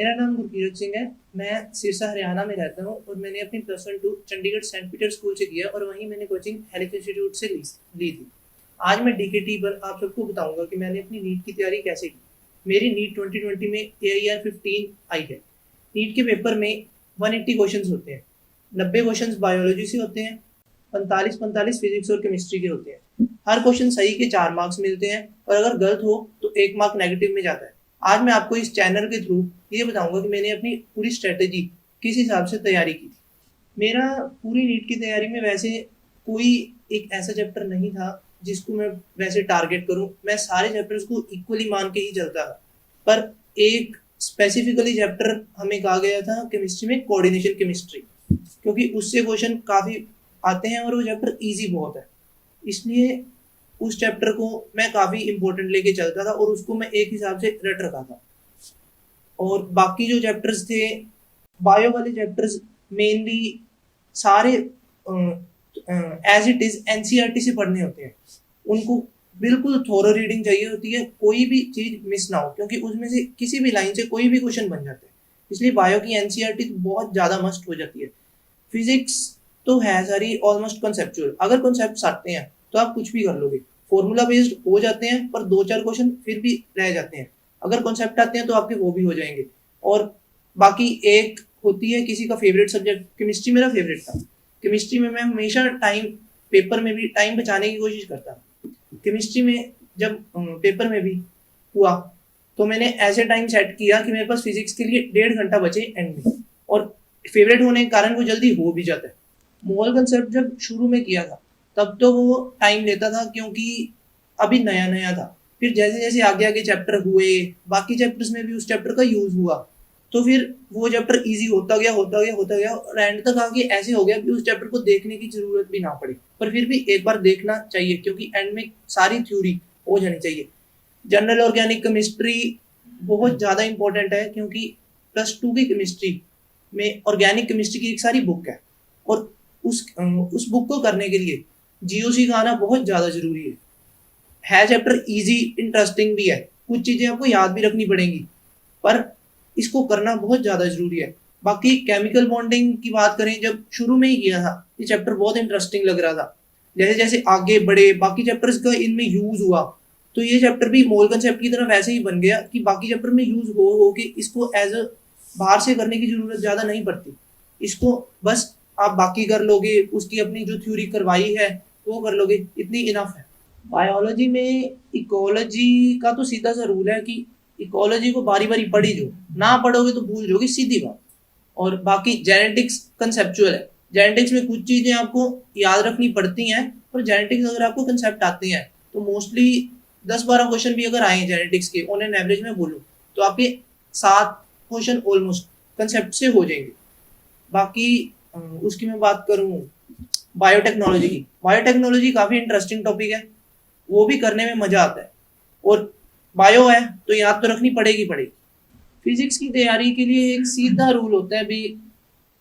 मेरा नाम गुरकीरत सिंह है। मैं सिरसा हरियाणा में रहता हूँ और मैंने अपनी +1 चंडीगढ़ सेंट पीटर स्कूल से किया और वहीं मैंने कोचिंग हेलिक्स इंस्टीट्यूट से ली थी। आज मैं डीकेटी पर आप सबको बताऊंगा कि मैंने अपनी नीट की तैयारी कैसे की। मेरी नीट 2020 में AIR 15 आई है। नीट के पेपर में 180 क्वेश्चन होते हैं। 90 क्वेश्चन बायोलॉजी से होते हैं, 45 फिजिक्स और केमिस्ट्री के होते हैं। हर क्वेश्चन सही के 4 मार्क्स मिलते हैं और अगर गलत हो तो 1 मार्क नेगेटिव में जाता है। आज मैं आपको इस चैनल के थ्रू ये बताऊंगा कि मैंने अपनी पूरी स्ट्रेटेजी किस हिसाब से तैयारी की थी। मेरा पूरी नीट की तैयारी में वैसे कोई एक ऐसा चैप्टर नहीं था जिसको मैं वैसे टारगेट करूं। मैं सारे चैप्टर्स को इक्वली मान के ही चलता था, पर एक स्पेसिफिकली चैप्टर हमें कहा गया था केमिस्ट्री में, कोऑर्डिनेशन केमिस्ट्री, क्योंकि उससे क्वेश्चन काफ़ी आते हैं और वो चैप्टर ईजी बहुत है। इसलिए उस चैप्टर को मैं काफ़ी इंपॉर्टेंट लेके चलता था और उसको मैं एक हिसाब से रट रखा था। और बाकी जो चैप्टर्स थे, बायो वाले चैप्टर्स मेनली सारे एज इट इज एनसीईआरटी से पढ़ने होते हैं। उनको बिल्कुल थोरो रीडिंग चाहिए होती है, कोई भी चीज मिस ना हो, क्योंकि उसमें से किसी भी लाइन से कोई भी क्वेश्चन बन जाते हैं। इसलिए बायो की एनसीईआरटी बहुत ज़्यादा मस्ट हो जाती है। फिजिक्स तो है सारी ऑलमोस्ट कंसेप्चुअल। अगर कॉन्सेप्ट्स आते हैं तो आप कुछ भी कर लोगे। फॉर्मूला बेस्ड हो जाते हैं पर 2-4 क्वेश्चन फिर भी रह जाते हैं। अगर कॉन्सेप्ट आते हैं तो आपके वो भी हो जाएंगे। और बाकी एक होती है किसी का फेवरेट सब्जेक्ट, केमिस्ट्री मेरा फेवरेट था। केमिस्ट्री में मैं हमेशा टाइम, पेपर में भी टाइम बचाने की कोशिश करता। केमिस्ट्री में जब पेपर में भी हुआ तो मैंने ऐसे टाइम सेट किया कि मेरे पास फिजिक्स के लिए 1.5 घंटा बचे एंड में, और फेवरेट होने के कारण वो जल्दी हो भी जाता है। मोल कंसेप्ट जब शुरू में किया था तब तो वो टाइम लेता था क्योंकि अभी नया नया था। फिर जैसे जैसे आगे आगे चैप्टर हुए, बाकी चैप्टर्स में भी उस चैप्टर का यूज हुआ, तो फिर वो चैप्टर इजी होता गया और एंड तक आगे ऐसे हो गया कि उस चैप्टर को देखने की जरूरत भी ना पड़े। पर फिर भी एक बार देखना चाहिए क्योंकि एंड में सारी थ्योरी हो जानी चाहिए। जनरल ऑर्गेनिक केमिस्ट्री बहुत ज़्यादा इंपॉर्टेंट है क्योंकि +2 की केमिस्ट्री में ऑर्गेनिक केमिस्ट्री की एक सारी बुक है और उस बुक को करने के लिए जीओसी का आना बहुत ज़्यादा जरूरी है। चैप्टर इजी इंटरेस्टिंग भी है, कुछ चीज़ें आपको याद भी रखनी पड़ेंगी, पर इसको करना बहुत ज़्यादा जरूरी है। बाकी केमिकल बॉन्डिंग की बात करें, जब शुरू में ही किया था ये चैप्टर बहुत इंटरेस्टिंग लग रहा था। जैसे जैसे आगे बढ़े बाकी चैप्टर्स का इनमें यूज हुआ तो ये चैप्टर भी मोल कंसेप्ट की तरह वैसे ही बन गया कि बाकी चैप्टर में यूज हो के इसको एज अ बाहर से करने की जरूरत ज़्यादा नहीं पड़ती। इसको बस आप बाकी कर लोगे, उसकी अपनी जो थ्योरी करवाई है वो कर लोगे, इतनी इनफ है। बायोलॉजी में इकोलॉजी का तो सीधा सा रूल है कि इकोलॉजी को बारी बारी पढ़ी जो, ना पढ़ोगे तो भूल जाओगे, सीधी बात। और बाकी जेनेटिक्स कंसेप्चुअल है। जेनेटिक्स में कुछ चीज़ें आपको याद रखनी पड़ती हैं, पर जेनेटिक्स अगर आपको कंसेप्ट आते हैं तो मोस्टली 10-12 क्वेश्चन भी अगर आए जेनेटिक्स के ऑन एन एवरेज में बोलूँ तो आपके 7 क्वेश्चन ऑलमोस्ट कंसेप्ट से हो जाएंगे। बाकी उसकी मैं बात करूँ बायोटेक्नोलॉजी की, बायोटेक्नोलॉजी काफ़ी इंटरेस्टिंग टॉपिक है, वो भी करने में मज़ा आता है। और बायो है तो याद तो रखनी पड़ेगी। फिजिक्स की तैयारी के लिए एक सीधा रूल होता है भी,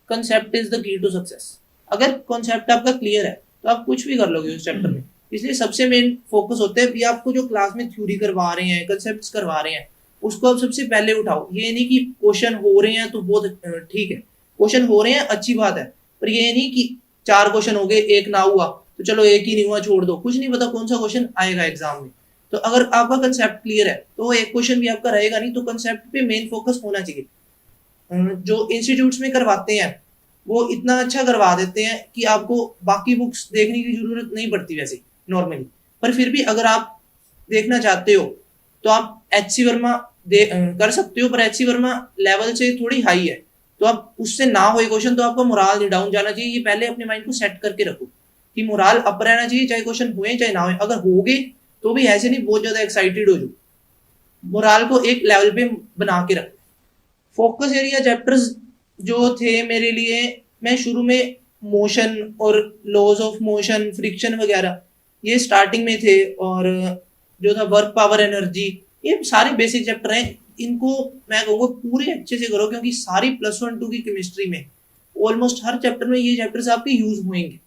concept is the key to success. अगर कॉन्सेप्ट आपका क्लियर है तो आप कुछ भी कर लोगे उस चैप्टर में। इसलिए सबसे मेन फोकस होता है भी आपको जो क्लास में थ्योरी करवा रहे हैं, कंसेप्ट करवा रहे हैं, उसको आप सबसे पहले उठाओ। ये नहीं कि क्वेश्चन हो रहे हैं तो बहुत ठीक है, क्वेश्चन हो रहे हैं अच्छी बात है, पर ये नहीं कि 4 क्वेश्चन हो गए, एक ना हुआ तो चलो एक ही नहीं हुआ छोड़ दो। कुछ नहीं पता कौन सा क्वेश्चन आएगा एग्जाम में। तो अगर आपका कंसेप्ट क्लियर है तो वो एक क्वेश्चन भी आपका रहेगा नहीं, तो कंसेप्ट पे मेन फोकस होना चाहिए। जो इंस्टीट्यूट्स में करवाते हैं वो इतना अच्छा करवा देते हैं कि आपको बाकी बुक्स देखने की जरूरत नहीं पड़ती वैसे नॉर्मली। पर फिर भी अगर आप देखना चाहते हो तो आप HC वर्मा कर सकते हो, पर HC वर्मा लेवल से थोड़ी हाई है, तो आप उससे ना हो क्वेश्चन तो आपका मोराल नहीं डाउन जाना चाहिए। ये पहले अपने माइंड को सेट करके रखो कि मोराल अप रहना चाहिए, चाहे क्वेश्चन हुए चाहे ना हुए। अगर हो गए तो भी ऐसे नहीं बहुत ज्यादा एक्साइटेड हो जाओ, मोराल को एक लेवल पे बना के रख। फोकस एरिया चैप्टर्स जो थे मेरे लिए, मैं शुरू में मोशन और लॉज ऑफ मोशन, फ्रिक्शन वगैरह ये स्टार्टिंग में थे, और जो था वर्क पावर एनर्जी, ये सारे बेसिक चैप्टर हैं। इनको मैं कहूँगा पूरे अच्छे से करो क्योंकि सारी +1-2 की केमिस्ट्री में ऑलमोस्ट हर चैप्टर में ये चैप्टर्स आपके यूज होंगे।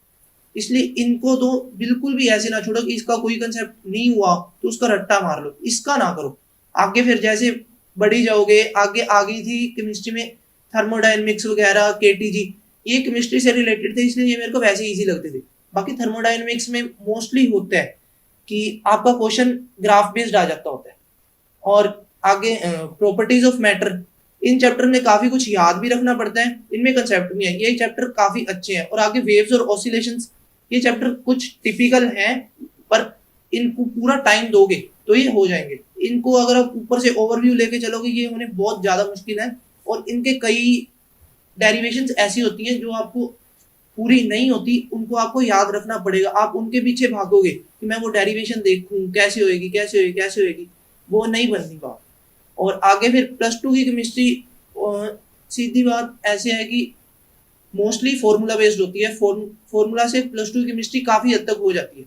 इसलिए इनको तो बिल्कुल भी ऐसे ना छोड़ो कि इसका कोई कंसेप्ट नहीं हुआ तो उसका रट्टा मार लो, इसका ना करो। आगे फिर जैसे बढ़ी जाओगे, आगे आ गई थी केमिस्ट्री में थर्मोडायनेमिक्स वगैरह, केटीजी, ये केमिस्ट्री से रिलेटेड थे, इसलिए ये मेरे को वैसे इजी लगते थे। बाकी थर्मोडायनेमिक्स में मोस्टली होता है कि आपका क्वेश्चन ग्राफ बेस्ड आ जाता होता है। और आगे properties of matter, in chapter में काफी कुछ याद भी रखना पड़ता है, इनमें कंसेप्ट भी है, ये चैप्टर काफी अच्छे हैं। और आगे वेव्स और ऑसिलेशंस, ये चैप्टर कुछ टिपिकल हैं, पर इनको पूरा टाइम दोगे तो ये हो जाएंगे। इनको अगर आप ऊपर से ओवरव्यू लेके चलोगे ये उन्हें बहुत ज्यादा मुश्किल है, और इनके कई डेरिवेशंस ऐसी होती हैं जो आपको पूरी नहीं होती, उनको आपको याद रखना पड़ेगा। आप उनके पीछे भागोगे कि मैं वो डेरिवेशन देखूं कैसे होएगी कैसे होएगी कैसे होएगी, वो नहीं बननी बात। और आगे फिर +2 की केमिस्ट्री सीधी बात ऐसे है कि मोस्टली फॉर्मूला बेस्ड होती है, फॉर्मूला से +2 की केमिस्ट्री काफी हद तक हो जाती है।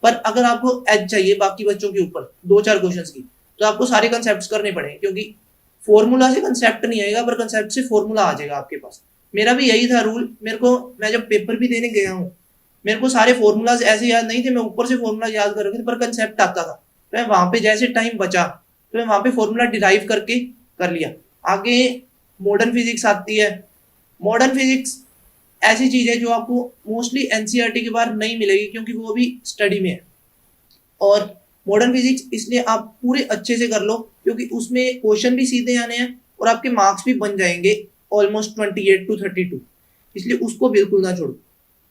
पर अगर आपको एज चाहिए बाकी बच्चों के ऊपर 2-4 क्वेश्चंस की, तो आपको सारे कंसेप्ट्स करने पड़ेंगे, क्योंकि फॉर्मूला से कंसेप्ट नहीं आएगा पर कंसेप्ट से फॉर्मूला आ जाएगा आपके पास। मेरा भी यही था रूल। मेरे को, मैं जब पेपर भी देने गया हूँ, मेरे को सारे फॉर्मूलाज ऐसे याद नहीं थे, मैं ऊपर से फॉर्मूला याद कर रखे थे, पर कंसेप्ट आता था। तो मैं वहां पे जैसे टाइम बचा तो मैं वहां पे फॉर्मूला डिराइव करके कर लिया। आगे मॉडर्न फिजिक्स आती है। मॉडर्न फिजिक्स ऐसी चीज है जो आपको मोस्टली एनसीईआरटी के बाहर नहीं मिलेगी, क्योंकि वो भी स्टडी में है। और मॉडर्न फिजिक्स इसलिए आप पूरे अच्छे से कर लो, क्योंकि उसमें क्वेश्चन भी सीधे आने हैं और आपके मार्क्स भी बन जाएंगे ऑलमोस्ट 28 to 32, इसलिए उसको बिल्कुल ना छोड़ो।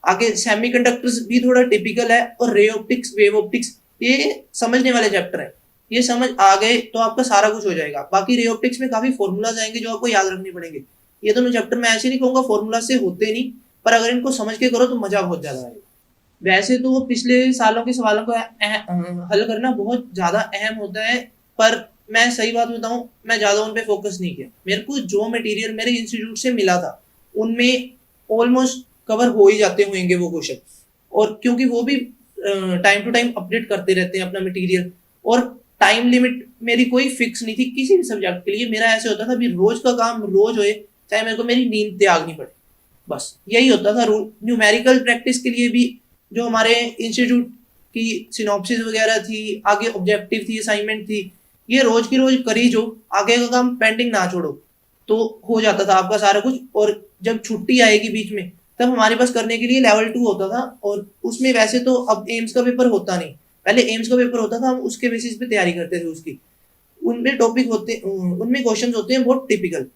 आगे सेमीकंडक्टर्स भी थोड़ा टिपिकल है, और रे ऑप्टिक्स, वेव ऑप्टिक्स, ये समझने वाले चैप्टर है। ये समझ आ गए तो आपका सारा कुछ हो जाएगा। बाकी रे ऑप्टिक्स में काफी फॉर्मूलाज आएंगे जो आपको याद रखने पड़ेंगे। ये दोनों चैप्टर मैं ऐसे नहीं कहूंगा फॉर्मूला से होते नहीं, पर अगर इनको समझ के करो तो मजा बहुत ज्यादा आएगा। वैसे तो पिछले सालों के सवालों को हल करना बहुत ज्यादा अहम होता है, पर मैं सही बात बताऊं, मैं ज्यादा उन पे फोकस नहीं किया। मेरे को जो मटेरियल मेरे इंस्टीट्यूट से मिला था उनमें ऑलमोस्ट कवर हो ही जाते होंगे वो क्वेश्चन, और क्योंकि वो भी टाइम टू टाइम अपडेट करते रहते हैं अपना मटेरियल। और टाइम लिमिट मेरी कोई फिक्स नहीं थी किसी भी सब्जेक्ट के लिए। मेरा ऐसे होता था भी रोज का काम रोज होए, चाहे मेरे को मेरी नींद त्यागनी पड़े, बस यही होता था रूल। न्यूमेरिकल प्रैक्टिस के लिए भी जो हमारे इंस्टीट्यूट की सिनॉप्सिस वगैरह थी, आगे ऑब्जेक्टिव थी, असाइनमेंट थी, ये रोज की रोज करी, जो आगे का काम पेंडिंग ना छोड़ो, तो हो जाता था आपका सारा कुछ। और जब छुट्टी आएगी बीच में, तब हमारे पास करने के लिए लेवल 2 होता था, और उसमें वैसे तो अब एम्स का पेपर होता नहीं, पहले एम्स का पेपर होता था, हम उसके बेसिस पे तैयारी करते थे उसकी। उनमें टॉपिक होते, उनमें क्वेश्चन होते हैं बहुत टिपिकल,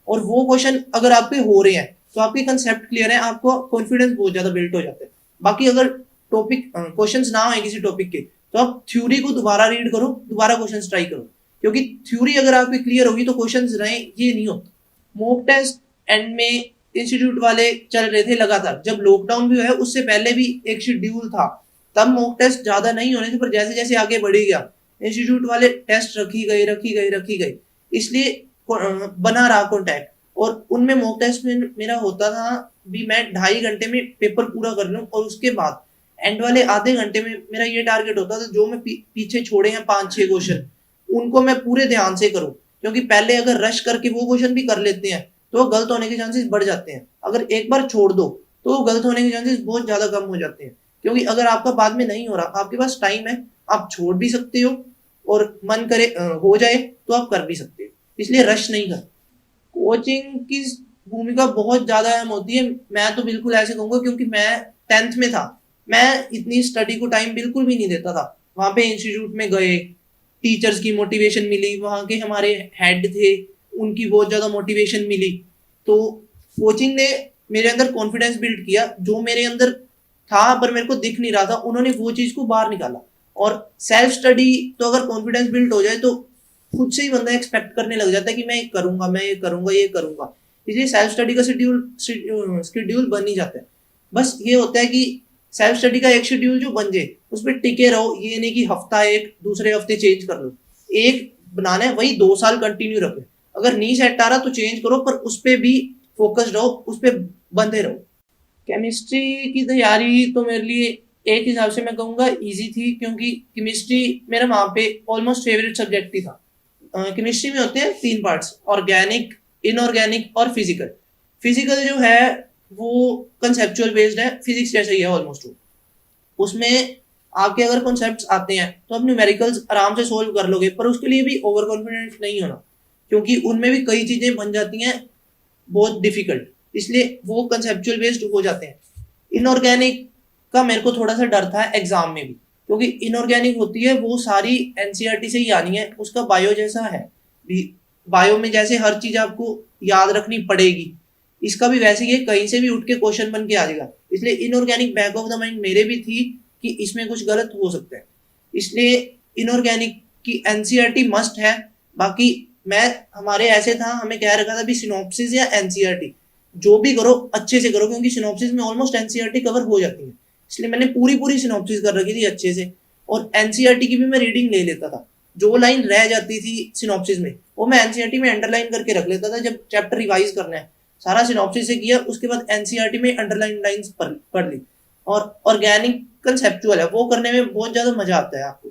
और वो क्वेश्चन अगर आपके हो रहे हैं तो आपके कंसेप्ट क्लियर है, आपको कॉन्फिडेंस बहुत ज्यादा बिल्ड हो जाता है। बाकी अगर टॉपिक क्वेश्चंस ना आए किसी टॉपिक के, तो आप थ्योरी को दोबारा रीड करो, दोबारा क्वेश्चंस ट्राई करो, क्योंकि थ्योरी अगर आपकी क्लियर होगी तो क्वेश्चंस रहे ये नहीं होता। मॉक टेस्ट एंड में इंस्टीट्यूट वाले चल रहे थे लगातार, जब लॉकडाउन भी है उससे पहले भी एक शेड्यूल था, तब मॉक टेस्ट ज्यादा नहीं होने थे, पर जैसे जैसे आगे बढ़ी गया इंस्टीट्यूट वाले टेस्ट रखी गई, इसलिए बना रहा कॉन्टैक्ट। और उनमें मॉक टेस्ट में मेरा होता था भी मैं 2.5 घंटे में पेपर पूरा कर लूं, और उसके बाद एंड वाले आधे घंटे में मेरा ये टारगेट होता था जो मैं पीछे छोड़े हैं 5-6 क्वेश्चन, उनको मैं पूरे ध्यान से करूं, क्योंकि पहले अगर रश करके वो क्वेश्चन भी कर लेते हैं तो गलत होने के चांसेस बढ़ जाते हैं। अगर एक बार छोड़ दो तो गलत होने के चांसेस बहुत ज्यादा कम हो जाते हैं, क्योंकि अगर आपका बाद में नहीं हो रहा, आपके पास टाइम है, आप छोड़ भी सकते हो, और मन करे हो जाए तो आप कर भी सकते हो, इसलिए रश नहीं कर। कोचिंग की भूमिका बहुत ज्यादा अहम होती है। मैं तो बिल्कुल ऐसे कहूंगा, क्योंकि मैं 10th में था, मैं इतनी स्टडी को टाइम बिल्कुल भी नहीं देता था। वहां पे इंस्टीट्यूट में गए, टीचर्स की मोटिवेशन मिली, वहां के हमारे हेड थे उनकी बहुत ज्यादा मोटिवेशन मिली, तो कोचिंग ने मेरे अंदर कॉन्फिडेंस बिल्ड किया, जो मेरे अंदर था पर मेरे को दिख नहीं रहा था, उन्होंने वो चीज को बाहर निकाला। और सेल्फ स्टडी तो अगर कॉन्फिडेंस बिल्ड हो जाए तो खुद से ही बंदा एक्सपेक्ट करने लग जाता है कि मैं ये करूंगा, मैं ये करूंगा, ये करूंगा, इसलिए सेल्फ स्टडी का शेड्यूल बन ही जाता है। बस ये होता है कि सेल्फ स्टडी का एक शेड्यूल जो बन जाए उस पर टिके रहो, ये नहीं कि हफ्ता एक दूसरे हफ्ते चेंज कर लो। एक बनाना है वही 2 साल कंटिन्यू रखो, अगर नहीं सेट आ रहा तो चेंज करो, पर उस पर भी फोकस रहो, उस पर बंधे रहो। केमिस्ट्री की तैयारी तो मेरे लिए एक हिसाब से मैं कहूँगा इजी थी, क्योंकि केमिस्ट्री मेरा वहाँ पे ऑलमोस्ट फेवरेट सब्जेक्ट ही था। केमिस्ट्री में होते हैं 3 पार्ट्स, ऑर्गेनिक, इनऑर्गेनिक और फिजिकल। फिजिकल जो है वो कंसेप्चुअल बेस्ड है, फिजिक्स जैसा ही है ऑलमोस्ट। उसमें आपके अगर कॉन्सेप्ट्स आते हैं तो आप न्यूमेरिकल्स आराम से सोल्व कर लोगे, पर उसके लिए भी ओवर कॉन्फिडेंट नहीं होना, क्योंकि उनमें भी कई चीजें बन जाती हैं बहुत डिफिकल्ट, इसलिए वो कंसेप्चुअल बेस्ड हो जाते हैं। इनऑर्गेनिक का मेरे को थोड़ा सा डर था एग्जाम में भी, क्योंकि इनऑर्गेनिक होती है वो सारी एनसीईआरटी से ही आनी है, उसका बायो जैसा है भी, बायो में जैसे हर चीज आपको याद रखनी पड़ेगी, इसका भी वैसे ही है, कहीं से भी उठ के क्वेश्चन बन के आ जाएगा। इसलिए inorganic back of the mind मेरे भी थी कि इसमें कुछ गलत हो सकता है, इसलिए इनऑर्गेनिक की एनसीईआरटी मस्ट है। बाकी मैं हमारे ऐसे था, हमें कह रखा था भी सिनॉप्सिस या एनसीईआरटी जो भी करो अच्छे से करो, क्योंकि सिनॉप्सिस में ऑलमोस्ट एनसीईआरटी कवर हो जाती है, इसलिए मैंने पूरी पूरी सिनॉप्सिस कर रखी थी अच्छे से। और एनसीईआरटी की भी मैं रीडिंग ले लेता था, जो लाइन रह जाती थी सिनॉप्सिस में वो मैं एनसीईआरटी में अंडरलाइन करके रख लेता था, जब चैप्टर रिवाइज करना है सारा सिनॉप्सिस से किया, उसके बाद एनसीईआरटी में अंडरलाइन लाइंस पढ़ ली। और ऑर्गेनिक कंसेप्चुअल है, वो करने में बहुत ज्यादा मजा आता है आपको।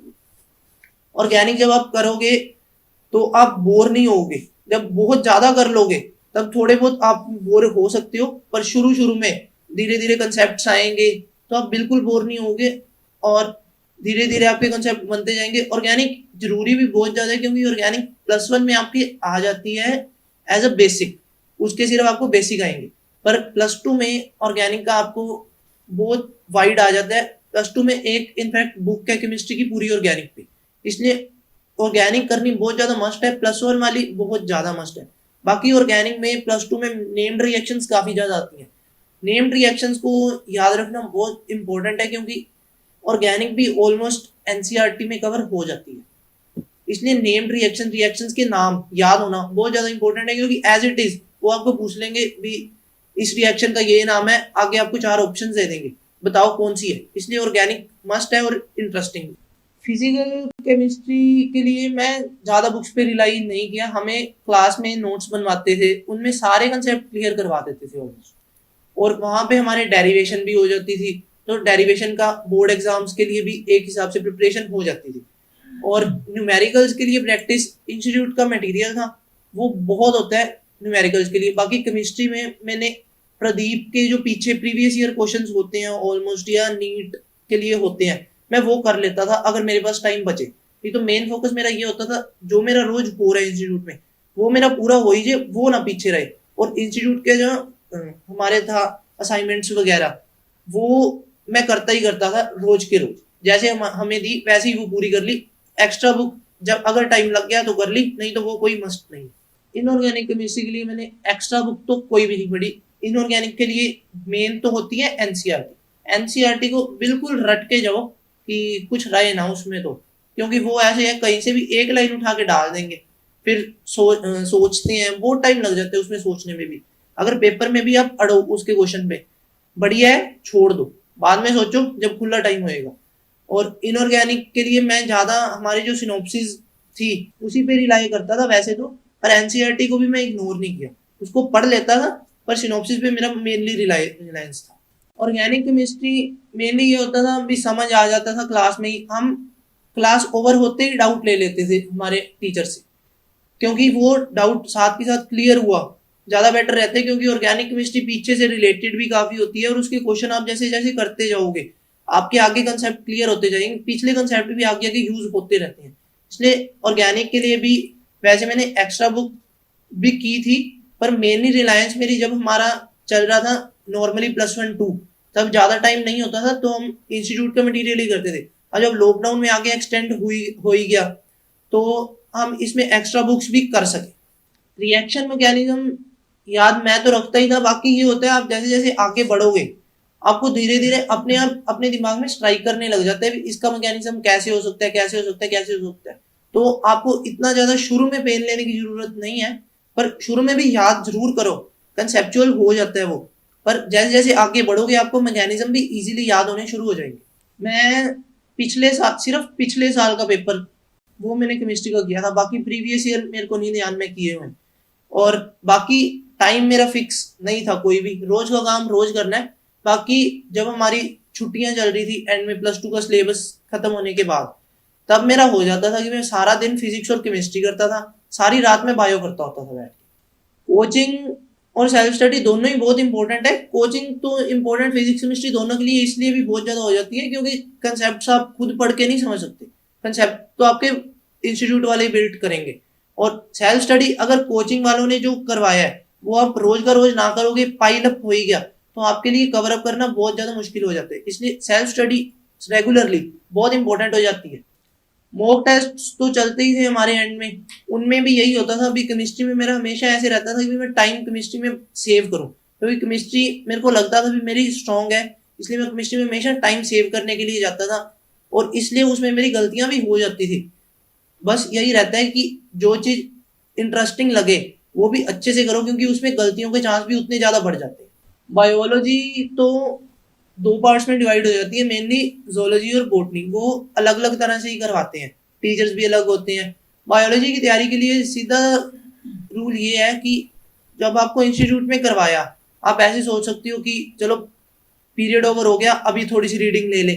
ऑर्गेनिक जब आप करोगे तो आप बोर नहीं होगे, जब बहुत ज्यादा कर लोगे तब थोड़े बहुत आप बोर हो सकते हो, पर शुरू शुरू में धीरे धीरे कंसेप्ट आएंगे तो आप बिल्कुल बोर नहीं होगे, और धीरे धीरे आपके कंसेप्ट बनते जाएंगे। ऑर्गेनिक जरूरी भी बहुत ज्यादा है, क्योंकि ऑर्गेनिक +1 में आपकी आ जाती है एज अ बेसिक, उसके सिर्फ आपको बेसिक आएंगे, पर +2 में ऑर्गेनिक का आपको बहुत वाइड आ जाता है। +2 में एक इनफैक्ट बुक है केमिस्ट्री की पूरी ऑर्गेनिक पे, इसलिए ऑर्गेनिक करनी बहुत ज्यादा मस्ट है, +1 वाली बहुत ज्यादा मस्ट है। बाकी ऑर्गेनिक में +2 में नेम्ड रिएक्शंस काफी ज्यादा आती हैं, नेम्ड रिएक्शंस को याद रखना बहुत इंपॉर्टेंट है, क्योंकि ऑर्गेनिक भी ऑलमोस्ट एनसीईआरटी में कवर हो जाती है, इसलिए नेम्ड रिएक्शंस के नाम याद होना बहुत ज्यादा इंपॉर्टेंट है, क्योंकि एज इट इज वो आपको पूछ लेंगे भी इस रिएक्शन का ये नाम है, आगे आपको 4 ऑप्शन दे देंगे, बताओ कौन सी है, इसलिए ऑर्गेनिक मस्ट है और इंटरेस्टिंग। फिजिकल केमिस्ट्री के लिए मैं ज़्यादा बुक्स पे रिलाई नहीं किया, हमें क्लास में नोट्स बनवाते थे, उनमें सारे कंसेप्ट क्लियर करवा देते थे ऑलमोस्ट, और वहाँ पे हमारे डेरिवेशन भी हो जाती थी, तो डेरिवेशन का बोर्ड एग्जाम्स के लिए भी एक हिसाब से प्रिपरेशन हो जाती थी। और न्यूमेरिकल्स के लिए प्रैक्टिस इंस्टीट्यूट का मटेरियल था, वो बहुत होता है न्यूमेरिकल्स के लिए। बाकी केमिस्ट्री में मैंने प्रदीप के जो पीछे प्रीवियस ईयर क्वेश्चंस होते हैं ऑलमोस्ट, या नीट के लिए होते हैं, मैं वो कर लेता था अगर मेरे पास टाइम बचे। नहीं तो मेन फोकस मेरा ये होता था जो मेरा रोज हो रहा है इंस्टीट्यूट में वो मेरा पूरा हो ही जाए, वो ना पीछे रहे। और इंस्टीट्यूट के जो हमारे था असाइनमेंट्स वगैरह वो मैं करता ही करता था रोज के रोज, जैसे हमें दी वैसे ही वो पूरी कर ली। एक्स्ट्रा बुक जब अगर टाइम लग गया तो कर ली, नहीं तो वो कोई मस्ट नहीं। इनऑर्गेनिक केमिस्ट्री के लिए मैंने एक्स्ट्रा बुक तो कोई भी नहीं पढ़ी। इनऑर्गेनिक के लिए मेन तो होती है एनसीईआरटी, एनसीईआरटी को बिल्कुल रट के जाओ कि कुछ रहे ना उसमें, तो क्योंकि वो ऐसे है कहीं से भी एक लाइन उठा के डाल देंगे, फिर सोचते हैं बहुत टाइम लग जाता है उसमें सोचने में भी। अगर पेपर में भी आप अड़ो उसके क्वेश्चन पे, बढ़िया है छोड़ दो, बाद में सोचो जब खुला टाइम होएगा। और इनऑर्गेनिक के लिए मैं ज्यादा हमारी जो सिनॉप्सिस थी उसी पे रिलाई करता था वैसे तो, पर एनसीईआरटी को भी मैं इग्नोर नहीं किया, उसको पढ़ लेता था, पर सिनॉप्सिस पे मेरा मेनली रिलायंस था। ऑर्गेनिक केमिस्ट्री मेनली ये होता था भी समझ आ जाता था क्लास में ही, हम क्लास ओवर होते ही डाउट ले लेते थे हमारे टीचर से, क्योंकि वो डाउट साथ के साथ क्लियर हुआ ज्यादा बेटर रहते हैं, क्योंकि ऑर्गेनिक केमिस्ट्री पीछे से रिलेटेड भी काफी होती है, और उसके क्वेश्चन आप जैसे जैसे करते जाओगे आपके आगे कंसेप्ट क्लियर होते जाएंगे, पिछले कंसेप्ट भी आगे आगे यूज होते रहते हैं। इसलिए ऑर्गेनिक के लिए भी वैसे मैंने एक्स्ट्रा बुक भी की थी, पर मेनली रिलायंस मेरी जब हमारा चल रहा था नॉर्मली +1 2 तब ज्यादा टाइम नहीं होता था, तो हम इंस्टीट्यूट का मटेरियल ही करते थे। और जब लॉकडाउन में आगे एक्सटेंड हो ही गया तो हम इसमें एक्स्ट्रा बुक्स भी कर सके। रिएक्शन मैकेनिज्म याद मैं तो रखता ही था, बाकी ये होता है आप जैसे जैसे आगे बढ़ोगे आपको धीरे धीरे अपने आप अपने दिमाग में स्ट्राइक करने लग जाता है इसका मैकेनिज्म कैसे हो सकता है, कैसे हो सकता है, कैसे हो सकता है। तो आपको इतना ज्यादा शुरू में पेन लेने की जरूरत नहीं है, पर शुरू में भी याद जरूर करो, कंसेप्चुअल हो जाता है वो, पर जैसे जैसे आगे बढ़ोगे आपको मैकेनिज्म भी इजीली याद होने शुरू हो जाएंगे। मैं सिर्फ पिछले साल का पेपर वो मैंने केमिस्ट्री का किया था, बाकी प्रीवियस ईयर मेरे को नहीं ध्यान में किए हुए। और बाकी टाइम मेरा फिक्स नहीं था, कोई भी रोज का काम रोज करना है। बाकी जब हमारी छुट्टियां चल रही थी एंड में +2 का सिलेबस खत्म होने के बाद, तब मेरा हो जाता था कि मैं सारा दिन फिजिक्स और केमिस्ट्री करता था, सारी रात में बायो करता होता था बैठ के। कोचिंग और सेल्फ स्टडी दोनों ही बहुत इंपॉर्टेंट है। कोचिंग तो इंपॉर्टेंट फिजिक्स केमिस्ट्री दोनों के लिए इसलिए भी बहुत ज्यादा हो जाती है क्योंकि कंसेप्ट आप खुद पढ़ के नहीं समझ सकते, कंसेप्ट तो आपके इंस्टीट्यूट वाले बिल्ड करेंगे। और सेल्फ स्टडी अगर कोचिंग वालों ने जो करवाया है वो आप रोज का रोज ना करोगे, पाइल अप हो ही गया, तो आपके लिए कवर अप करना बहुत ज्यादा मुश्किल हो जाता है। इसलिए सेल्फ स्टडी रेगुलरली बहुत इंपॉर्टेंट हो जाती है। मॉक टेस्ट तो चलते ही थे हमारे एंड में, उनमें भी यही होता था। अभी केमिस्ट्री में मेरा हमेशा ऐसे रहता था कि मैं टाइम केमिस्ट्री में सेव करूं, क्योंकि केमिस्ट्री मेरे को लगता था भी मेरी स्ट्रांग है, इसलिए मैं केमिस्ट्री में हमेशा टाइम सेव करने के लिए जाता था, और इसलिए उसमें मेरी गलतियां भी हो जाती थी। बस यही रहता है कि जो चीज इंटरेस्टिंग लगे वो भी अच्छे से करो, क्योंकि उसमें गलतियों के चांस भी उतने ज्यादा बढ़ जाते हैं। बायोलॉजी तो दो पार्ट्स में डिवाइड हो जाती है, मेनली जोलॉजी और बोटनी, वो अलग अलग तरह से ही करवाते हैं, टीचर्स भी अलग होते हैं। बायोलॉजी की तैयारी के लिए सीधा रूल ये है कि जब आपको इंस्टीट्यूट में करवाया, आप ऐसे सोच सकते हो कि चलो पीरियड ओवर हो गया, अभी थोड़ी सी रीडिंग ले ले,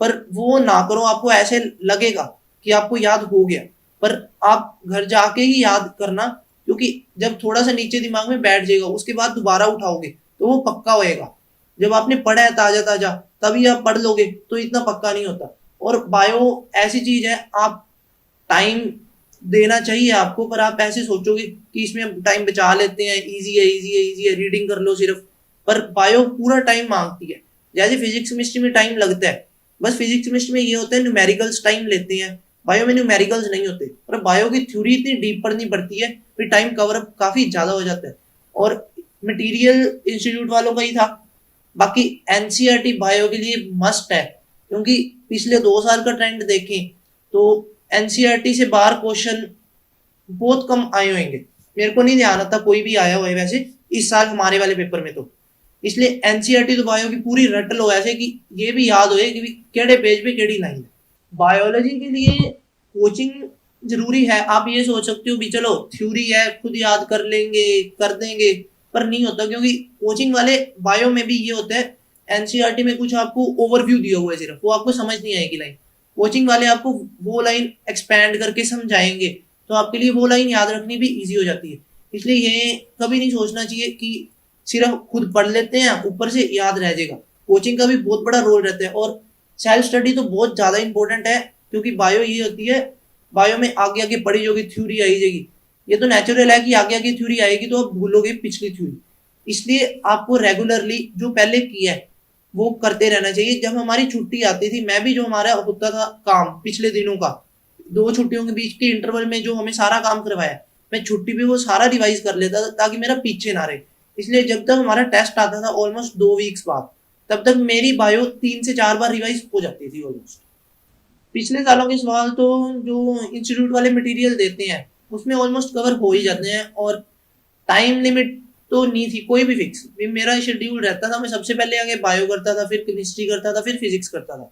पर वो ना करो। आपको ऐसे लगेगा कि आपको याद हो गया, पर आप घर जाके ही याद करना, क्योंकि जब थोड़ा सा नीचे दिमाग में बैठ जाएगा उसके बाद दोबारा उठाओगे तो वो पक्का होएगा। जब आपने पढ़ा है ताजा ताजा तभी आप पढ़ लोगे तो इतना पक्का नहीं होता। और बायो ऐसी चीज है, आप टाइम देना चाहिए आपको, पर आप ऐसे सोचोगे कि इसमें हम टाइम बचा लेते हैं, इजी है इजी है इजी है, रीडिंग कर लो सिर्फ, पर बायो पूरा टाइम मांगती है। जैसे फिजिक्स केमिस्ट्री में टाइम लगता है, बस फिजिक्स केमिस्ट्री में ये होता है न्यूमेरिकल्स टाइम लेते हैं, बायो में न्यूमेरिकल्स नहीं होते। और बायो की थ्योरी इतनी डीप पढ़नी पड़ती है, फिर टाइम कवर अप काफी ज्यादा हो जाता है। और मटेरियल इंस्टीट्यूट वालों का ही था। बाकी एनसीईआरटी बायो के लिए मस्ट है, क्योंकि पिछले 2 साल का ट्रेंड देखें तो एनसीईआरटी से बाहर क्वेश्चन बहुत कम आए होंगे। मेरे को नहीं ध्यान आता कोई भी आया हुआ है वैसे इस साल हमारे वाले पेपर में तो। इसलिए एनसीईआरटी तो बायो की पूरी रट लो ऐसे कि ये भी याद होए कि केड़े पेज पे केड़ी लाइन है। बायोलॉजी के लिए कोचिंग जरूरी है। आप ये सोच सकते हो भी चलो थ्योरी है खुद याद कर लेंगे कर देंगे, पर नहीं होता, क्योंकि कोचिंग वाले बायो में भी ये होता है, एनसीईआरटी में कुछ आपको ओवरव्यू दिया हुआ है सिर्फ, वो आपको समझ नहीं आएगी लाइन, कोचिंग वाले आपको वो लाइन एक्सपैंड करके समझाएंगे, तो आपके लिए वो लाइन याद रखनी भी ईजी हो जाती है। इसलिए ये कभी नहीं सोचना चाहिए कि सिर्फ खुद पढ़ लेते हैं ऊपर से याद रह जाएगा। कोचिंग का भी बहुत बड़ा रोल रहता है, और सेल्फ स्टडी तो बहुत ज्यादा इंपॉर्टेंट है, क्योंकि बायो ये होती है, बायो में आगे आगे पढ़ी जाएगी थ्योरी आई जाएगी। ये तो नेचुरल है कि आगे आगे थ्योरी आएगी तो आप भूलोगे पिछली थ्योरी। इसलिए आपको रेगुलरली जो पहले किया है वो करते रहना चाहिए। जब हमारी छुट्टी आती थी, मैं भी जो हमारा होता था काम पिछले दिनों का, 2 छुट्टियों के बीच के इंटरवल में जो हमें सारा काम करवाया, मैं छुट्टी पे वो सारा रिवाइज कर लेता था ताकि मेरा पीछे ना रहे। इसलिए जब तक हमारा टेस्ट आता था ऑलमोस्ट 2 वीक्स बाद, तब तक मेरी बायो 3 से 4 बार रिवाइज हो जाती थी ऑलमोस्ट। पिछले सालों के सवाल तो जो इंस्टीट्यूट वाले मटेरियल देते हैं उसमें ऑलमोस्ट कवर हो ही जाते हैं, और टाइम लिमिट तो नहीं थी कोई भी फिक्स। मेरा शेड्यूल रहता था, मैं सबसे पहले आगे बायो करता था, फिर केमिस्ट्री करता था, फिर फिजिक्स करता था।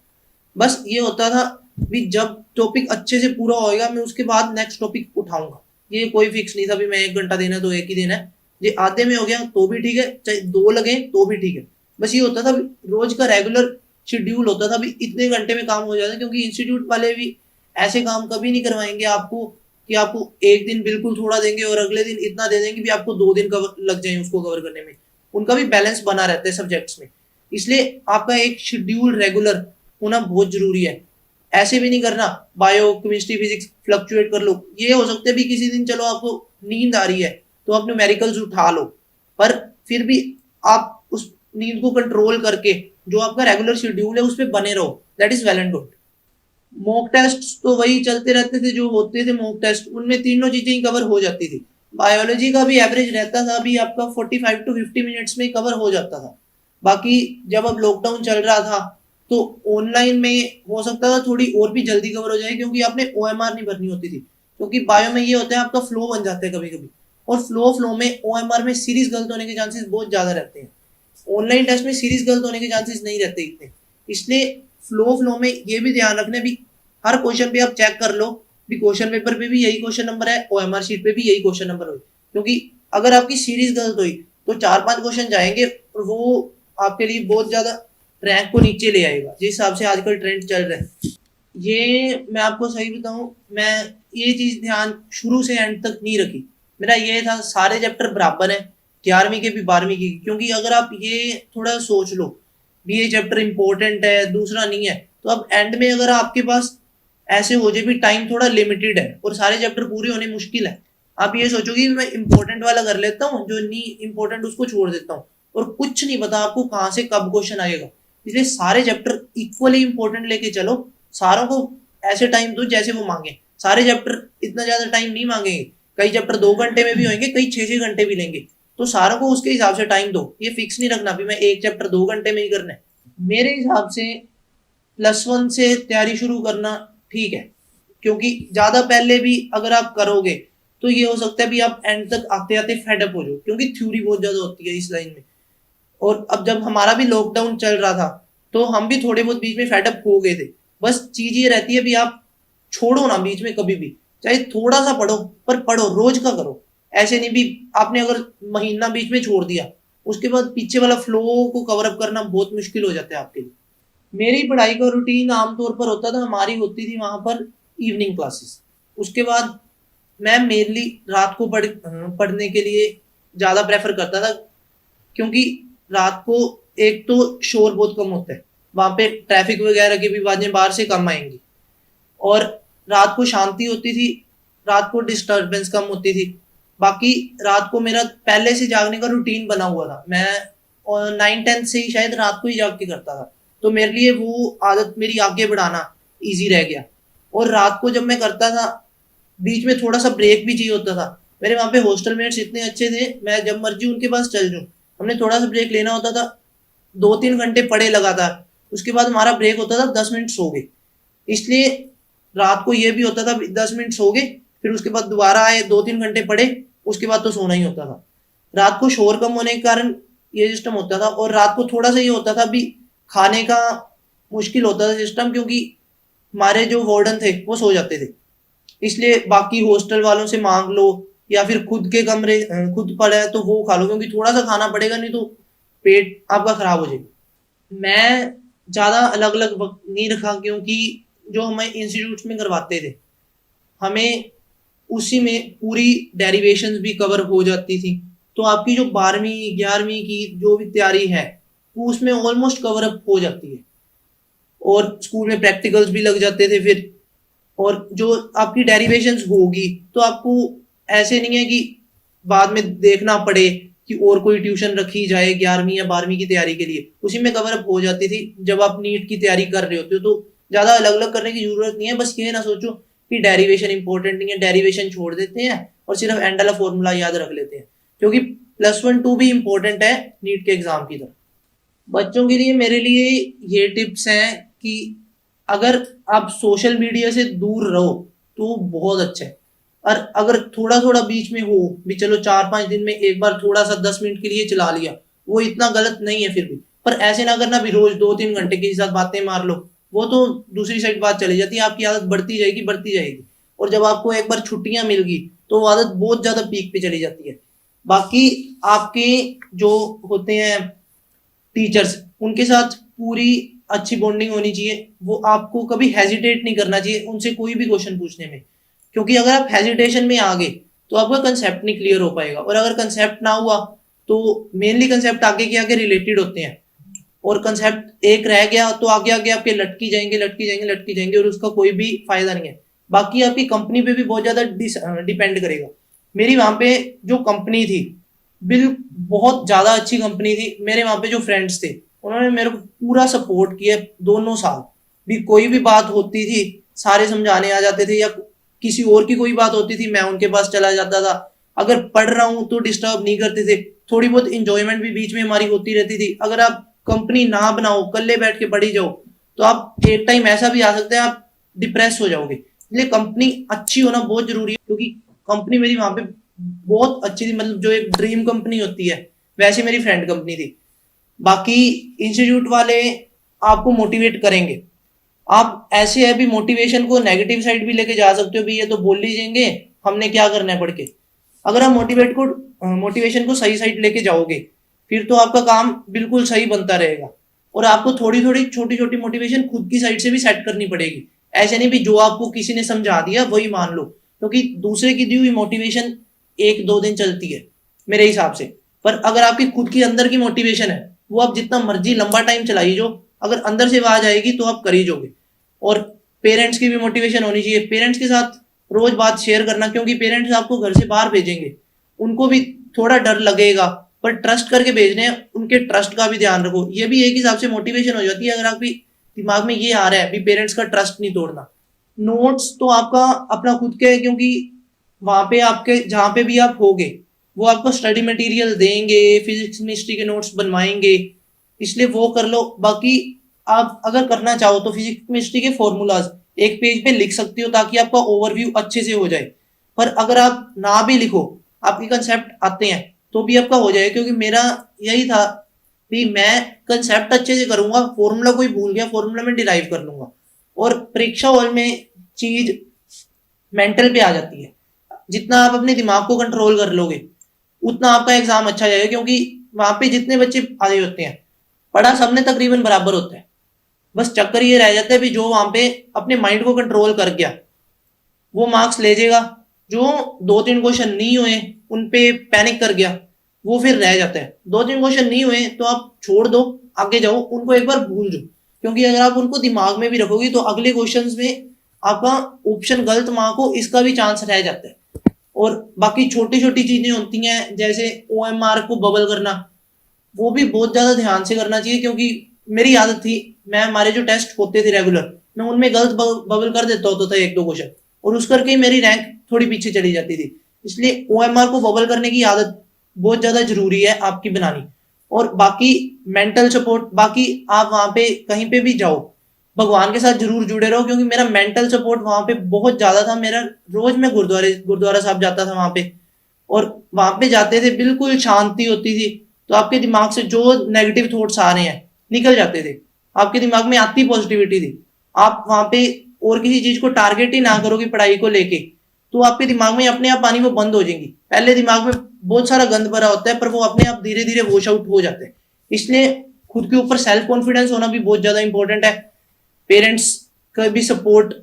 बस ये होता था भी जब टॉपिक अच्छे से पूरा होएगा मैं उसके बाद नेक्स्ट टॉपिक उठाऊंगा। ये कोई फिक्स नहीं था भी मैं 1 घंटा देना तो एक ही देना है, ये आधे में हो गया तो भी ठीक है, चाहे 2 लगे तो भी ठीक है। बस ये होता था रोज का रेगुलर शेड्यूल होता था, भी इतने घंटे में काम हो जाता है, क्योंकि इंस्टीट्यूट वाले भी ऐसे काम कभी नहीं करवाएंगे आपको कि आपको एक दिन बिल्कुल थोड़ा देंगे और अगले दिन इतना दे देंगे भी आपको 2 दिन कवर लग जाए उसको कवर करने में। उनका भी बैलेंस बना रहता है सब्जेक्ट्स में, इसलिए आपका एक शेड्यूल रेगुलर होना बहुत जरूरी है। ऐसे भी नहीं करना बायो केमिस्ट्री फिजिक्स फ्लक्चुएट कर लो। ये हो सकता है भी किसी दिन चलो आपको नींद आ रही है तो आप न्यूमेरिकल्स उठा लो, पर फिर भी आप उस नींद को कंट्रोल करके जो आपका रेगुलर शेड्यूल है उस पर बने रहो, that is well and good. Mock test तो वही चलते रहते थे जो होते थे मॉक टेस्ट, उनमें तीनों चीजें ही कवर हो जाती थी। बायोलॉजी का भी एवरेज रहता था अभी आपका 45 to 50 मिनट्स में कवर हो जाता था। बाकी जब अब लॉकडाउन चल रहा था तो ऑनलाइन में हो सकता था थोड़ी और भी जल्दी कवर हो जाए, क्योंकि आपने ओएमआर नहीं भरनी होती थी। क्योंकि बायो में ये होता है आपका फ्लो बन जाता है कभी कभी, और फ्लो में ओएमआर में सीरीज गलत होने के चांसेस बहुत ज्यादा रहते हैं। ऑनलाइन टेस्ट में सीरीज गलत होने के चांसेस नहीं रहते इतने। इसलिए फ्लो में ये भी ध्यान रखना भी हर क्वेश्चन पे आप चेक कर लो भी क्वेश्चन पेपर पे भी यही क्वेश्चन नंबर है, ओएमआर शीट पे भी यही क्वेश्चन नंबर हो। क्योंकि अगर आपकी सीरीज गलत हुई तो 4-5 क्वेश्चन जाएंगे और वो आपके लिए बहुत ज्यादा रैंक को नीचे ले आएगा, जिस हिसाब से आजकल ट्रेंड चल रहा है। ये मैं आपको सही बताऊं, मैं ये चीज ध्यान शुरू से एंड तक नहीं रखी। मेरा ये था सारे चैप्टर बराबर है, 11वीं के भी 12वीं की, क्योंकि अगर आप ये थोड़ा सोच लो भी ये चैप्टर इंपॉर्टेंट है दूसरा नहीं है, तो अब एंड में अगर आपके पास ऐसे हो जाए भी टाइम थोड़ा लिमिटेड है और सारे चैप्टर पूरे होने मुश्किल है, आप ये सोचोगे मैं इंपॉर्टेंट वाला कर लेता हूँ, जो नहीं इंपॉर्टेंट उसको छोड़ देता हूँ, और कुछ नहीं पता आपको कहाँ से कब क्वेश्चन आएगा। इसलिए सारे चैप्टर इक्वली इंपॉर्टेंट लेके चलो, सारों को ऐसे टाइम दो जैसे वो मांगे। सारे चैप्टर इतना ज्यादा टाइम नहीं मांगेंगे, कई चैप्टर 2 घंटे में भी होंगे, कई 6-6 घंटे भी लेंगे, तो सारों को उसके हिसाब से टाइम दो। ये फिक्स नहीं रखना भी मैं एक चैप्टर 2 घंटे में ही करना है। मेरे हिसाब से +1 से तैयारी शुरू करना ठीक है, क्योंकि ज्यादा पहले भी अगर आप करोगे तो ये हो सकता है भी आप एंड तक आते आते फेडअप हो जाओ, क्योंकि थ्योरी बहुत ज्यादा होती है इस लाइन में। और अब जब हमारा भी लॉकडाउन चल रहा था तो हम भी थोड़े बहुत बीच में फेडअप हो गए थे। बस चीज ये रहती है भी आप छोड़ो ना बीच में कभी भी, चाहे थोड़ा सा पढ़ो पर पढ़ो, रोज का करो। ऐसे नहीं भी आपने अगर महीना बीच में छोड़ दिया, उसके बाद पीछे वाला फ्लो को कवर अप करना बहुत मुश्किल हो जाता है आपके लिए। मेरी पढ़ाई का रूटीन आमतौर पर होता था, हमारी होती थी वहां पर इवनिंग क्लासेस। उसके बाद मैं मेनली रात को पढ़ने के लिए ज़्यादा प्रेफर करता था, क्योंकि रात को एक तो शोर बहुत कम होता है, वहाँ पे ट्रैफिक वगैरह की भी आवाजें बाहर से कम आएंगी, और रात को शांति होती थी, रात को डिस्टरबेंस कम होती थी। बाकी रात को मेरा पहले से जागने का रूटीन बना हुआ था, मैं 9-10 से ही शायद रात को ही जाग के करता था, तो मेरे लिए वो आदत मेरी आगे बढ़ाना ईजी रह गया। और रात को जब मैं करता था, बीच में थोड़ा सा ब्रेक भी चाहिए होता था। मेरे वहाँ पे हॉस्टल मेट्स इतने अच्छे थे, मैं जब मर्जी उनके पास चल जाऊँ, हमने थोड़ा सा ब्रेक लेना होता था, 2-3 घंटे पढ़े लगातार, उसके बाद हमारा ब्रेक होता था 10 मिनट सो गए। इसलिए रात को ये भी होता था 10 मिनट सो गए, फिर उसके बाद दोबारा आए 2-3 घंटे पढ़े, उसके बाद तो सोना ही होता था। रात को शोर कम होने के कारण ये सिस्टम होता था, और रात को थोड़ा सा ये होता था भी खाने का मुश्किल होता था सिस्टम, क्योंकि हमारे जो वार्डन थे वो सो जाते थे। इसलिए बाकी हॉस्टल वालों से मांग लो, या फिर खुद के कमरे खुद पड़ा है तो वो खा लो, क्योंकि थोड़ा सा खाना पड़ेगा, नहीं तो पेट आपका खराब हो जाएगा। मैं ज़्यादा अलग अलग वक्त नहीं रखा, क्योंकि जो हमें इंस्टीट्यूट में करवाते थे, हमें उसी में पूरी डेरिवेशंस भी कवर हो जाती थी, तो आपकी जो 12वीं 11वीं की जो भी तैयारी है वो उसमें ऑलमोस्ट कवर अप हो जाती है। और स्कूल में प्रैक्टिकल्स भी लग जाते थे फिर, और जो आपकी डेरिवेशंस होगी तो आपको ऐसे नहीं है कि बाद में देखना पड़े कि और कोई ट्यूशन रखी जाए 11वीं या 12वीं की तैयारी के लिए, उसी में कवर अप हो जाती थी। जब आप नीट की तैयारी कर रहे होते हो तो ज्यादा अलग अलग करने की जरूरत नहीं है। बस ये ना सोचो कि डेरिवेशन इंपॉर्टेंट नहीं है, डेरिवेशन छोड़ देते हैं और सिर्फ एंड वाला फॉर्मूला याद रख लेते हैं, क्योंकि +1 2 भी इंपॉर्टेंट है नीट के एग्जाम की तरह। बच्चों के लिए मेरे लिए ये टिप्स हैं कि अगर आप सोशल मीडिया से दूर रहो तो बहुत अच्छा है, और अगर थोड़ा थोड़ा बीच में हो भी, चलो 4-5 दिन में एक बार थोड़ा सा 10 मिनट के लिए चला लिया, वो इतना गलत नहीं है फिर भी। पर ऐसे ना करना भी रोज 2-3 घंटे किसी साथ बातें मार लो, वो तो दूसरी साइड बात चली जाती है, आपकी आदत बढ़ती जाएगी बढ़ती जाएगी, और जब आपको एक बार छुट्टियां मिल गई तो वो आदत बहुत ज्यादा पीक पे चली जाती है। बाकी आपके जो होते हैं टीचर्स, उनके साथ पूरी अच्छी बॉन्डिंग होनी चाहिए, वो आपको कभी हेजिटेट नहीं करना चाहिए उनसे कोई भी क्वेश्चन पूछने में, क्योंकि अगर आप हेजिटेशन में आ गए तो आपका कंसेप्ट नहीं क्लियर हो पाएगा, और अगर कंसेप्ट ना हुआ तो मेनली कंसेप्ट आगे के आगे रिलेटेड होते हैं, और कंसेप्ट एक रह गया तो आगे आगे आपके लटकी जाएंगे लटकी जाएंगे लटकी जाएंगे, और उसका कोई भी फायदा नहीं है। बाकी आपकी कंपनी पे भी बहुत ज्यादा डिपेंड करेगा। मेरी वहां पे जो कंपनी थी, बिल बहुत ज्यादा अच्छी कंपनी थी। मेरे वहां पे जो फ्रेंड्स थे उन्होंने मेरे को पूरा सपोर्ट किया, दोनों साल भी कोई भी बात होती थी सारे समझाने आ जाते थे, या किसी और की कोई बात होती थी मैं उनके पास चला जाता था। अगर पढ़ रहा हूं तो डिस्टर्ब नहीं करते थे, थोड़ी बहुत इंजॉयमेंट भी बीच में हमारी होती रहती थी। अगर आप कंपनी ना बनाओ, कल्ले बैठ के पढ़ी जाओ, तो आप एक टाइम ऐसा भी आ सकता है आप डिप्रेस हो जाओगे। इसलिए कंपनी अच्छी होना बहुत जरूरी है, क्योंकि कंपनी मेरी वहां पे बहुत अच्छी थी, मतलब जो एक ड्रीम कंपनी होती है वैसे मेरी फ्रेंड कंपनी थी। बाकी इंस्टीट्यूट वाले आपको मोटिवेट करेंगे, आप ऐसे है भी मोटिवेशन को नेगेटिव साइड भी लेके जा सकते हो भी, ये तो बोल लीजिएंगे हमने क्या करना है पढ़ के। अगर आप मोटिवेशन को सही साइड लेके जाओगे फिर तो आपका काम बिल्कुल सही बनता रहेगा, और आपको थोड़ी थोड़ी छोटी छोटी मोटिवेशन खुद की साइड से भी सेट करनी पड़ेगी। ऐसे नहीं भी जो आपको किसी ने समझा दिया वही मान लो, क्योंकि दूसरे की दी हुई मोटिवेशन 1-2 दिन चलती है मेरे हिसाब से, पर अगर आपकी खुद की अंदर की मोटिवेशन है वो आप जितना मर्जी लंबा टाइम चलाई जो, अगर अंदर से आवाज आएगी तो आप कर ही जाओगे। और पेरेंट्स की भी मोटिवेशन होनी चाहिए, पेरेंट्स के साथ रोज बात शेयर करना, क्योंकि पेरेंट्स आपको घर से बाहर भेजेंगे, उनको भी थोड़ा डर लगेगा, पर ट्रस्ट करके भेजने हैं, उनके ट्रस्ट का भी ध्यान रखो। ये भी एक हिसाब से मोटिवेशन हो जाती है अगर आपकी दिमाग में ये आ रहा है भी पेरेंट्स का ट्रस्ट नहीं तोड़ना। नोट्स तो आपका अपना खुद के है, क्योंकि वहां पे आपके जहां पे भी आप होगे वो आपको स्टडी मटेरियल देंगे, फिजिक्स केमिस्ट्री के नोट्स बनवाएंगे, इसलिए वो कर लो। बाकी आप अगर करना चाहो तो फिजिक्स केमिस्ट्री के फॉर्मूलाज एक पेज पे लिख सकते हो ताकि आपका ओवरव्यू अच्छे से हो जाए। पर अगर आप ना भी लिखो, आपके कंसेप्ट आते हैं तो भी आपका हो जाएगा, क्योंकि मेरा यही था कि मैं कंसेप्ट अच्छे से करूंगा, फॉर्मूला कोई भूल गया फॉर्मूला में डिराइव कर लूंगा। और परीक्षा हॉल में चीज मेंटल पे आ जाती है, जितना आप अपने दिमाग को कंट्रोल कर लोगे उतना आपका एग्जाम अच्छा जाएगा, क्योंकि वहां पे जितने बच्चे आए होते हैं पढ़ा सबने तकरीबन बराबर होता है, बस चक्कर ये रह जाता है भी जो वहां पे अपने माइंड को कंट्रोल कर गया वो मार्क्स ले जाएगा, जो 2-3 क्वेश्चन नहीं हुए उन पे पैनिक कर गया वो फिर रह जाता है। 2-3 क्वेश्चन नहीं हुए तो आप छोड़ दो, आगे जाओ, उनको एक बार भूल जाओ, क्योंकि अगर आप उनको दिमाग में भी रखोगे तो अगले क्वेश्चन में आपका ऑप्शन गलत मार्क हो इसका भी चांस रह जाता है। और बाकी छोटी छोटी चीजें होती हैं जैसे OMR को बबल करना, वो भी बहुत ज्यादा ध्यान से करना चाहिए, क्योंकि मेरी आदत थी, मैं हमारे जो टेस्ट होते थे रेगुलर मैं उनमें गलत बबल कर देता होता था 1-2 क्वेश्चन, और उस करके ही मेरी रैंक थोड़ी पीछे चली जाती थी। इसलिए OMR को बबल करने की आदत बहुत ज्यादा जरूरी है आपकी बनानी। और बाकी मेंटल सपोर्ट, बाकी आप वहां पे कहीं पे भी जाओ भगवान के साथ जरूर जुड़े रहो, क्योंकि मेरा मेंटल सपोर्ट वहां पे बहुत ज्यादा था। मेरा रोज मैं गुरुद्वारा साहब जाता था वहां पे, और वहां पे जाते थे बिल्कुल शांति होती थी, तो आपके दिमाग से जो नेगेटिव थॉट्स आ रहे हैं निकल जाते थे, आपके दिमाग में आती पॉजिटिविटी थी। आप वहां पे और किसी चीज को टारगेट ही ना करोगे पढ़ाई को लेके तो आपके दिमाग में अपने आप आनी वो बंद हो जाएंगी। पहले दिमाग में बहुत सारा गंद भरा होता है पर वो अपने आप धीरे धीरे वॉश आउट हो जाते हैं। इसलिए खुद के ऊपर सेल्फ कॉन्फिडेंस होना भी बहुत ज्यादा इंपॉर्टेंट है, पेरेंट्स का भी सपोर्ट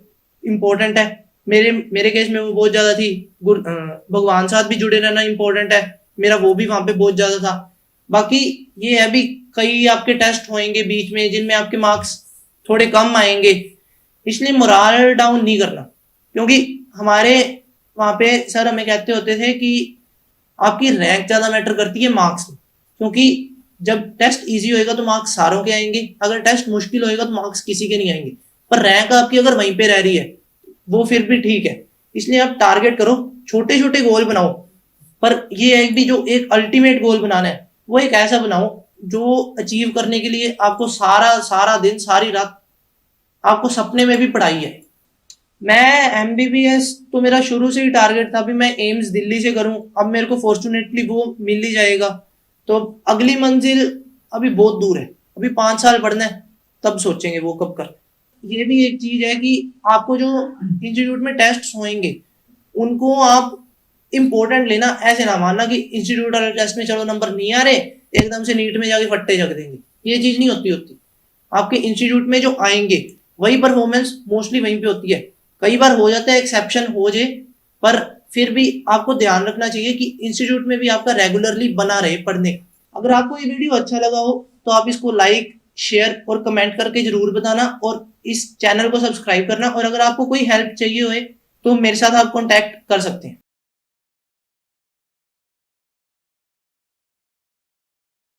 इंपॉर्टेंट है। मेरे केस में वो बहुत ज्यादा थी, भगवान साथ भी जुड़े रहना इंपॉर्टेंट है, मेरा वो भी वहां पे बहुत ज्यादा था। बाकी ये है भी कई आपके टेस्ट होंगे बीच में जिनमें आपके मार्क्स थोड़े कम आएंगे, इसलिए मोराल डाउन नहीं करना, क्योंकि हमारे वहां पे सर हमें कहते होते थे कि आपकी रैंक ज्यादा मैटर करती है मार्क्स में, क्योंकि जब टेस्ट इजी होएगा तो मार्क्स सारों के आएंगे, अगर टेस्ट मुश्किल होएगा तो मार्क्स किसी के नहीं आएंगे, पर रैंक आपकी अगर वहीं पे रह रही है वो फिर भी ठीक है। इसलिए आप टारगेट करो, छोटे छोटे गोल बनाओ, पर ये है भी जो एक अल्टीमेट गोल बनाना है वो एक ऐसा बनाओ जो अचीव करने के लिए आपको सारा सारा दिन सारी रात आपको सपने में भी पढ़ाई है। मैं MBBS तो मेरा शुरू से ही टारगेट था, अभी मैं एम्स दिल्ली से करूं, अब मेरे को फॉर्चुनेटली वो मिल ही जाएगा, तो अगली मंजिल अभी बहुत दूर है, अभी 5 साल पढ़ना है, तब सोचेंगे वो कब कर। ये भी एक चीज है कि आपको जो इंस्टीट्यूट में टेस्ट होंगे उनको आप इंपॉर्टेंट लेना, ऐसे ना मानना कि इंस्टीट्यूट वाले टेस्ट में चलो नंबर नहीं आ रहे एकदम से नीट में जाके फट्टे जग देंगे, ये चीज नहीं होती। आपके इंस्टीट्यूट में जो आएंगे वही परफॉर्मेंस मोस्टली वहीं पे होती है, कई बार हो जाता है एक्सेप्शन हो जाए, पर फिर भी आपको ध्यान रखना चाहिए कि इंस्टीट्यूट में भी आपका रेगुलरली बना रहे पढ़ने। अगर आपको ये वीडियो अच्छा लगा हो तो आप इसको लाइक शेयर और कमेंट करके जरूर बताना, और इस चैनल को सब्सक्राइब करना, और अगर आपको कोई हेल्प चाहिए हो तो मेरे साथ आप कॉन्टैक्ट कर सकते हैं।